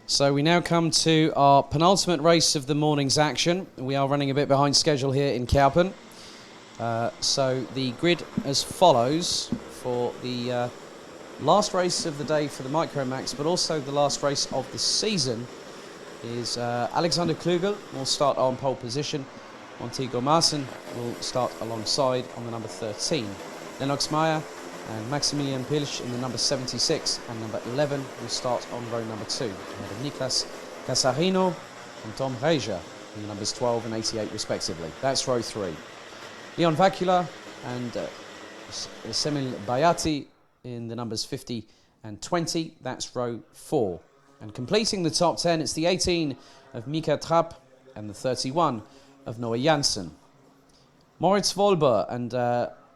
So we now come to our penultimate race of the morning's action. We are running a bit behind schedule here in Kerpen. So the grid as follows for the last race of the day for the Micromax, but also the last race of the season is Alexander Klugel will start on pole position. Montego Marcin will start alongside on the number 13. Lennox Meyer and Maximilian Pilch in the number 76 and number 11 will start on row number 2. Ahead of Niklas Casarino and Tom Reja in the numbers 12 and 88 respectively. That's row 3. Leon Vacula and Semil Bayati in the numbers 50 and 20. That's row 4. And completing the top 10, it's the 18 of Mika Trapp and the 31 of Noah Janssen. Moritz Wolber and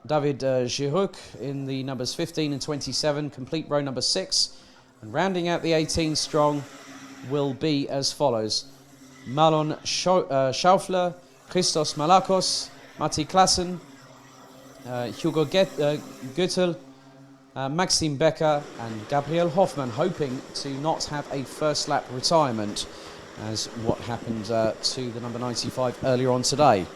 David Giroux in the numbers 15 and 27 complete row number 6. And rounding out the 18 strong will be as follows: Marlon Schaufler, Christos Malakos, Matti Klassen, Hugo Göttel, Maxim Becker and Gabriel Hoffmann, hoping to not have a first lap retirement as what happened to the number 95 earlier on today.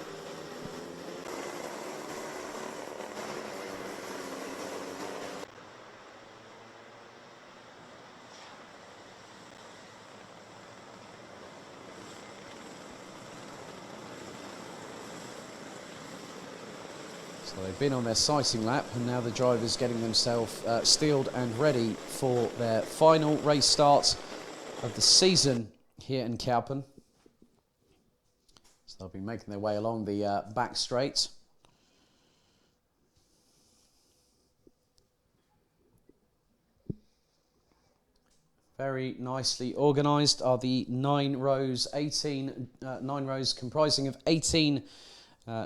So they've been on their sighting lap, and now the drivers getting themselves steeled and ready for their final race start of the season here in Kerpen. So they'll be making their way along the back straight. Very nicely organised are the 9 rows, 9 rows comprising of 18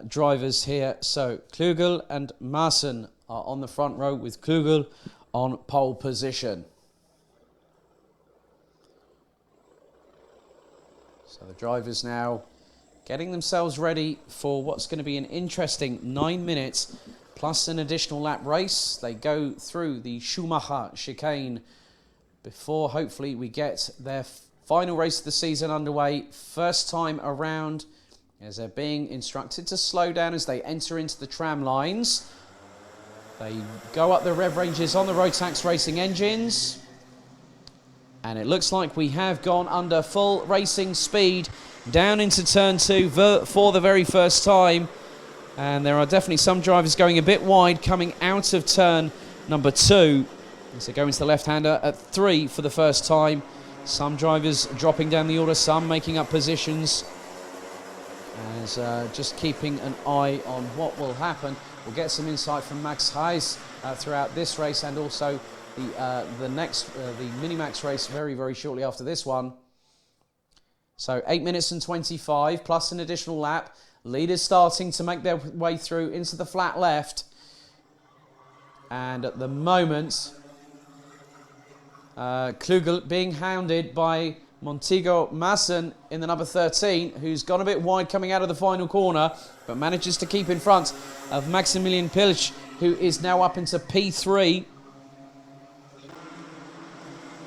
drivers here. So Klugel and Marcin are on the front row with Klugel on pole position. So the drivers now getting themselves ready for what's going to be an interesting 9 minutes plus an additional lap race. They go through the Schumacher chicane before hopefully we get their final race of the season underway. First time around, as they're being instructed to slow down as they enter into the tram lines. They go up the rev ranges on the Rotax racing engines. And it looks like we have gone under full racing speed down into turn 2 for the very first time. And there are definitely some drivers going a bit wide coming out of turn number 2. As they go into the left-hander at 3 for the first time. Some drivers dropping down the order, some making up positions. As just keeping an eye on what will happen. We'll get some insight from Max Hayes throughout this race, and also the Minimax race very, very shortly after this one. So 8 minutes and 25 plus an additional lap. Leaders starting to make their way through into the flat left. And at the moment, Klugel being hounded by Montego Marcin in the number 13, who's gone a bit wide coming out of the final corner, but manages to keep in front of Maximilian Pilch, who is now up into P3.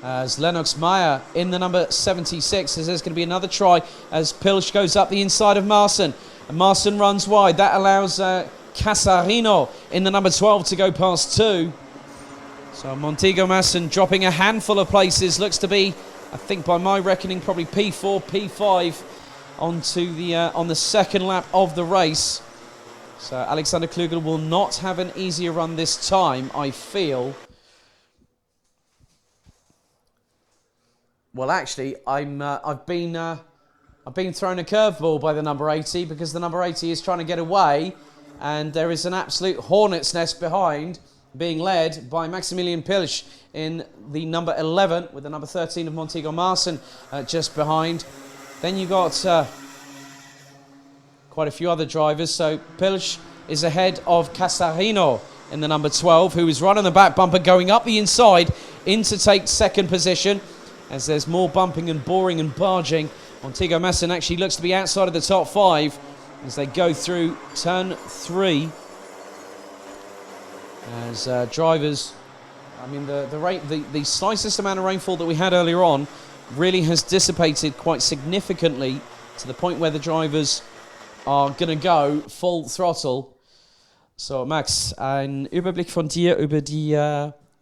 As Lennox Meyer in the number 76, as there's going to be another try as Pilch goes up the inside of Marcin. And Marcin runs wide. That allows Casarino in the number 12 to go past 2. So Montego Marcin dropping a handful of places. Looks to be, I think by my reckoning, probably P4, P5 onto the on the second lap of the race. So Alexander Klugel will not have an easier run this time, I feel. Well, actually, I've been thrown a curveball by the number 80, because the number 80 is trying to get away, and there is an absolute hornet's nest behind, being led by Maximilian Pilch in the number 11, with the number 13 of Montego Marcin just behind. Then you got quite a few other drivers. So Pilch is ahead of Casarino in the number 12, who is running the back bumper, going up the inside in to take second position. As there's more bumping and boring and barging, Montego Marcin actually looks to be outside of the top 5 as they go through turn 3. As drivers, I mean, the slightest amount of rainfall that we had earlier on really has dissipated quite significantly to the point where the drivers are going to go full throttle. So Max, ein Überblick von dir über die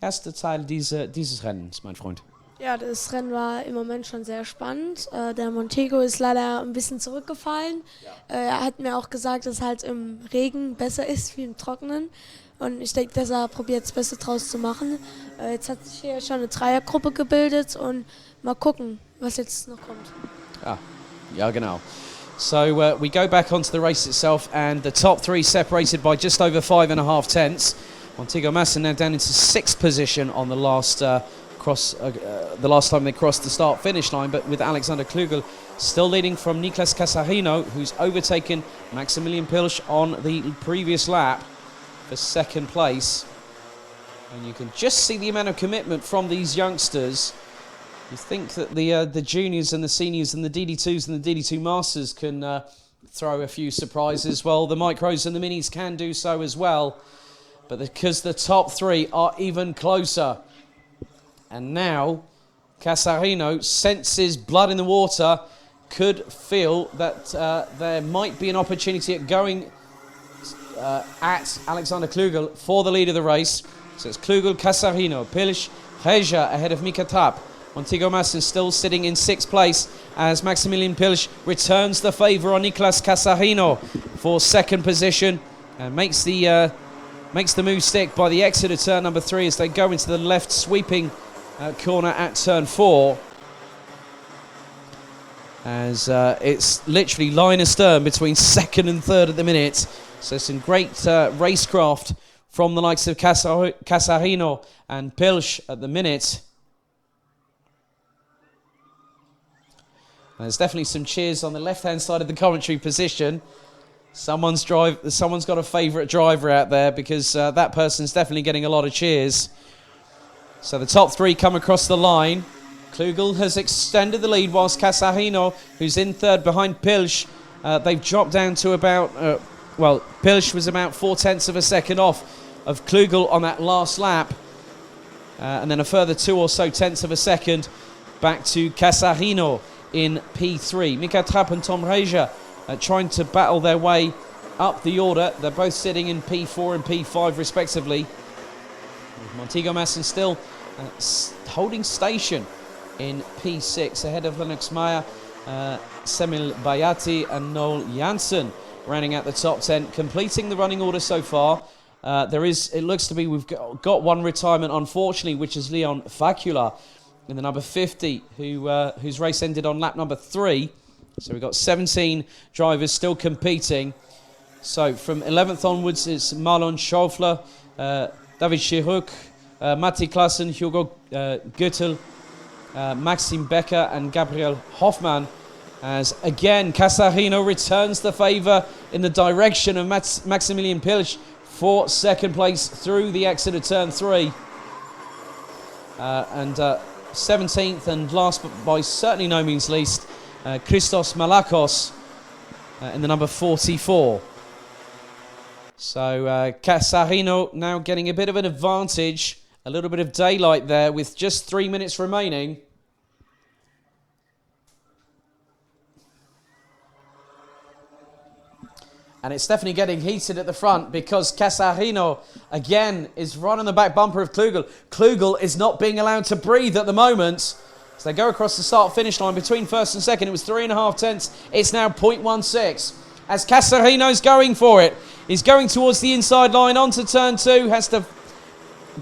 erste Teil dieses Rennens, mein Freund. Ja, das Rennen war im Moment schon sehr spannend. Der Montego ist leider ein bisschen zurückgefallen. Ja. Er hat mir auch gesagt, dass es halt im Regen besser ist wie im Trockenen. Und ich denke, dass er probiert, das Beste draus zu machen. Jetzt hat sich hier schon eine Dreiergruppe gebildet und mal gucken, was jetzt noch kommt. Ja, genau. So we go back onto the race itself, and the top three separated by just over 5.5 tenths. Montego Massa now down into 6th position on the last the last time they crossed the start-finish line, but with Alexander Klugel still leading from Niklas Casarino, who's overtaken Maximilian Pilsch on the previous lap for 2nd place. And you can just see the amount of commitment from these youngsters. You think that the juniors and the seniors and the DD2s and the DD2 Masters can throw a few surprises. Well, the micros and the minis can do so as well. But because the top three are even closer. And now Casarino senses blood in the water, could feel that there might be an opportunity at going at Alexander Klugel for the lead of the race. So it's Klugel, Casarino, Pilsch, Reja ahead of Mika Tap. Montego Massa still sitting in 6th place as Maximilian Pilsch returns the favour on Niklas Casarino for 2nd position and makes the move stick by the exit of turn number 3 as they go into the left sweeping corner at turn 4. As it's literally line astern between 2nd and 3rd at the minute. So some great racecraft from the likes of Casarino and Pilsch at the minute. There's definitely some cheers on the left-hand side of the commentary position. Someone's got a favourite driver out there because that person's definitely getting a lot of cheers. So the top three come across the line. Klugel has extended the lead whilst Casarino, who's in 3rd behind Pilsch, they've dropped down to about, Pilsch was about 0.4 of a second off of Klugel on that last lap. And then a further 2 or so tenths of a second back to Casarino in P3. Mika Trapp and Tom Reja trying to battle their way up the order. They're both sitting in P4 and P5 respectively. Montego Massa still holding station in P6 ahead of Lennox Meyer, Semil Bayati and Noel Janssen rounding out the top 10, completing the running order so far. It looks to be we've got one retirement unfortunately, which is Leon Facula in the number 50, whose race ended on lap number 3. So we've got 17 drivers still competing. So from 11th onwards, it's Marlon Schaufler, David Chiruk, Matti Klassen, Hugo Göttel, Maxim Becker and Gabriel Hoffmann. As again, Casarino returns the favour in the direction of Maximilian Pilsch for 2nd place through the exit of turn 3. And 17th and last but by certainly no means least, Christos Malakos in the number 44. So Casarino now getting a bit of an advantage, a little bit of daylight there with just 3 minutes remaining. And it's definitely getting heated at the front because Casarino, again, is right on the back bumper of Klugel. Klugel is not being allowed to breathe at the moment. As they go across the start-finish line between 1st and 2nd, it was 3.5 tenths. It's now 0.16. As Casarino's going for it. He's going towards the inside line onto turn 2. Has to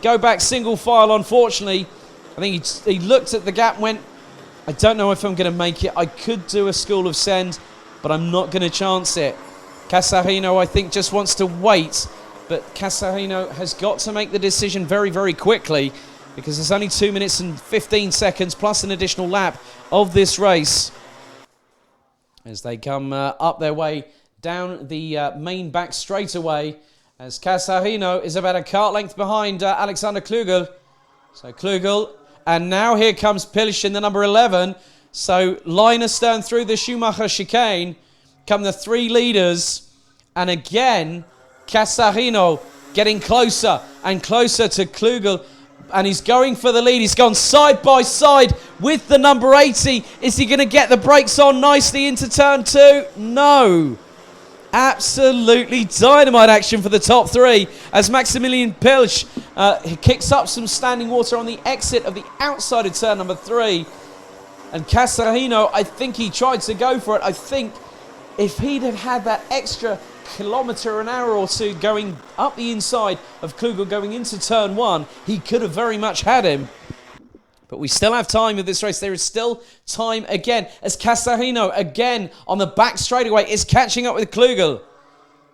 go back single file, unfortunately. I think he looked at the gap and went, I don't know if I'm going to make it. I could do a School of Send, but I'm not going to chance it. Casarino, I think, just wants to wait, but Casarino has got to make the decision very, very quickly because there's only 2 minutes and 15 seconds plus an additional lap of this race as they come up their way down the main back straightaway as Casarino is about a cart length behind Alexander Klugel. So Klugel, and now here comes Pilsch in the number 11. So line astern through the Schumacher chicane come the 3 leaders, and again Casarino getting closer and closer to Klugel. And he's going for the lead. He's gone side by side with the number 80. Is he going to get the brakes on nicely into turn 2? No. Absolutely dynamite action for the top 3 as Maximilian Pilsch kicks up some standing water on the exit of the outside of turn number 3. And Casarino, I think he tried to go for it. I think if he'd have had that extra kilometre an hour or two going up the inside of Klugel going into turn 1, he could have very much had him. But we still have time with this race. There is still time again as Casarino again on the back straightaway is catching up with Klugel.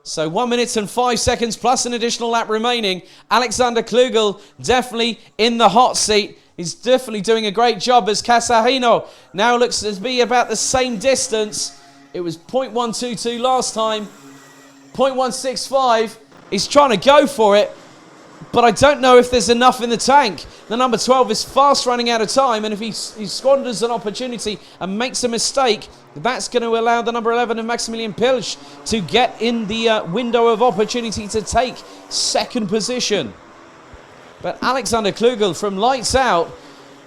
So 1 minute and 5 seconds plus an additional lap remaining. Alexander Klugel definitely in the hot seat. He's definitely doing a great job as Casarino now looks to be about the same distance. It was 0.122 last time. 0.165. He's trying to go for it, but I don't know if there's enough in the tank. The number 12 is fast running out of time, and if he squanders an opportunity and makes a mistake, that's going to allow the number 11 of Maximilian Pilsch to get in the window of opportunity to take second position. But Alexander Klugel from lights out,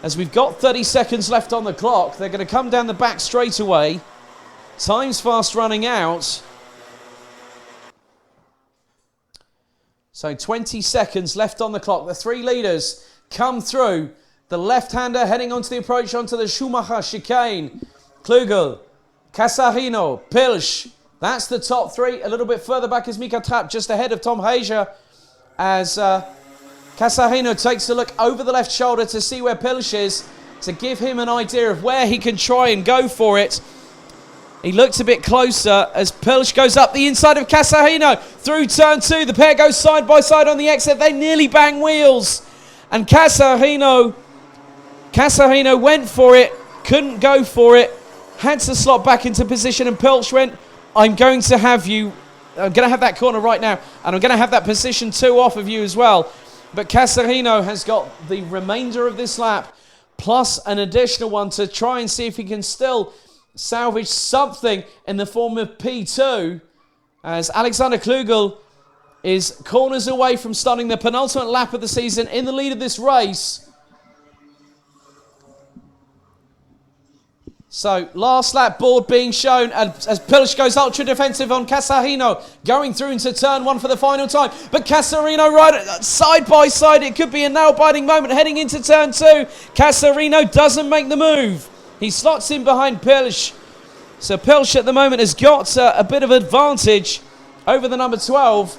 as we've got 30 seconds left on the clock, they're going to come down the back straight away. Time's fast running out. So 20 seconds left on the clock. The 3 leaders come through. The left-hander heading onto the approach onto the Schumacher chicane. Klugel, Casarino, Pilsch. That's the top 3. A little bit further back is Mika Trapp just ahead of Tom Hager as Casarino takes a look over the left shoulder to see where Pilsch is to give him an idea of where he can try and go for it. He looks a bit closer as Pilsch goes up the inside of Casarino through turn 2. The pair go side by side on the exit. They nearly bang wheels. And Casarino went for it, couldn't go for it, had to slot back into position, and Pilsch went, I'm going to have that corner right now, and I'm going to have that position 2 off of you as well. But Casarino has got the remainder of this lap, plus an additional one to try and see if he can still salvage something in the form of P2 as Alexander Klugel is corners away from starting the penultimate lap of the season in the lead of this race. So last lap board being shown as Pilsch goes ultra defensive on Casarino going through into turn 1 for the final time, but Casarino right side by side, it could be a nail-biting moment heading into turn 2. Casarino doesn't make the move. He slots in behind Pilsch. So Pilsch at the moment has got a bit of advantage over the number 12.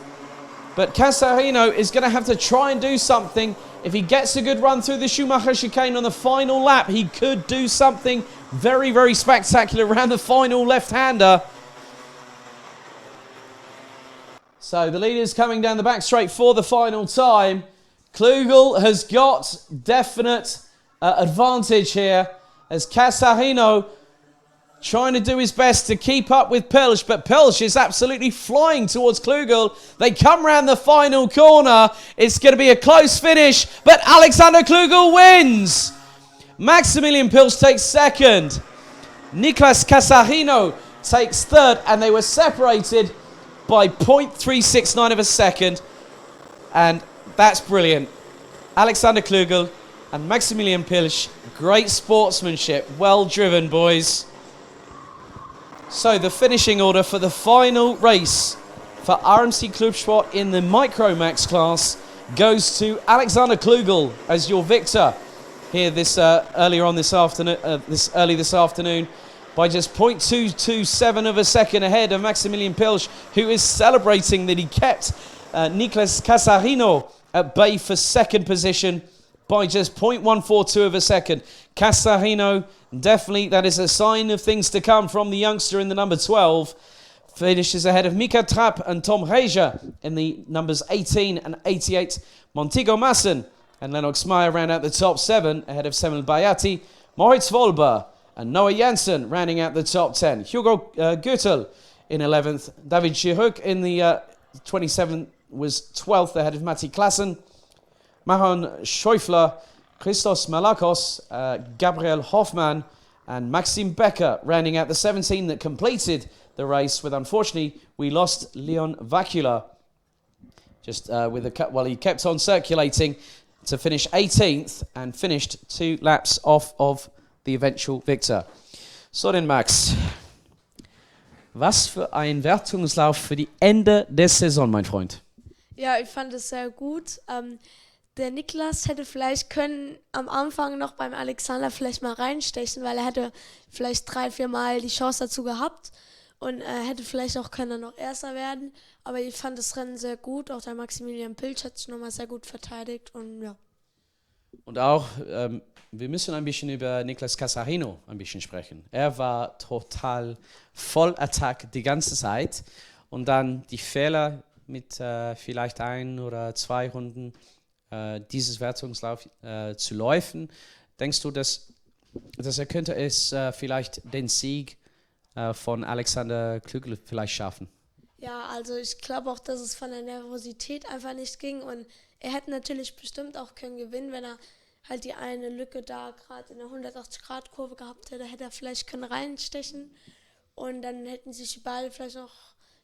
But Casarino is going to have to try and do something. If he gets a good run through the Schumacher chicane on the final lap, he could do something very, very spectacular around the final left-hander. So the leader's coming down the back straight for the final time. Klugel has got definite advantage here as Casarino trying to do his best to keep up with Pilsch, but Pilsch is absolutely flying towards Klugel. They come round the final corner. It's going to be a close finish, but Alexander Klugel wins. Maximilian Pilsch takes second. Niklas Casarino takes third, and they were separated by 0.369 of a second. And that's brilliant. Alexander Klugel and Maximilian Pilsch, great sportsmanship. Well driven, boys. So the finishing order for the final race for RMC Clubsport in the Micromax class goes to Alexander Klugel as your victor here this early this afternoon by just 0.227 of a second ahead of Maximilian Pilsch, who is celebrating that he kept Niklas Casarino at bay for second position by just 0.142 of a second. Casarino, definitely that is a sign of things to come from the youngster in the number 12. Finishes ahead of Mika Trapp and Tom Hager in the numbers 18 and 88. Montego Massen and Lennox Meyer round out the top 7 ahead of Semel Bayati, Moritz Wolber and Noah Janssen rounding out the top 10. Hugo Gürtel in 11th. David Chiruk in the 27th was 12th ahead of Matti Klassen. Mahon Schäufler, Christos Malakos, Gabriel Hoffmann and Maxim Becker rounding out the 17 that completed the race with, unfortunately, we lost Leon Vacula just with a cut while he kept on circulating to finish 18th and finished 2 laps off of the eventual victor. So denn Max, was für ein Wertungslauf für die Ende der Saison, mein Freund. Ja, ich fand es sehr gut. Der Niklas hätte vielleicht können am Anfang noch beim Alexander vielleicht mal reinstechen, weil er hätte vielleicht 3-4 Mal die Chance dazu gehabt und hätte vielleicht auch können noch Erster werden. Aber ich fand das Rennen sehr gut. Auch der Maximilian Pilch hat sich nochmal sehr gut verteidigt und ja. Und auch, wir müssen ein bisschen über Niklas Casarino ein bisschen sprechen. Er war total voll Attack die ganze Zeit und dann die Fehler mit vielleicht 1 oder 2 Runden dieses Wertungslauf zu laufen. Denkst du, dass er könnte es vielleicht den Sieg von Alexander Klügel vielleicht schaffen? Ja, also ich glaube auch, dass es von der Nervosität einfach nicht ging und er hätte natürlich bestimmt auch können gewinnen, wenn er halt die eine Lücke da gerade in der 180-Grad-Kurve gehabt hätte, hätte er vielleicht können reinstechen und dann hätten sich die beide vielleicht noch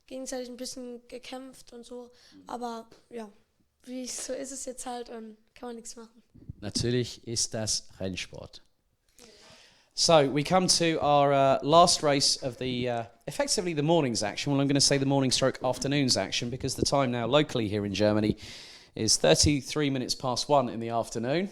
gegenseitig ein bisschen gekämpft und so, aber ja, so ist es jetzt halt und kann man nichts machen. Natürlich ist das Rennsport. So we come to our last race of the, effectively the morning's action. Well, I'm going to say the morning stroke afternoon's action because the time now locally here in Germany is 33 minutes past 1 in the afternoon.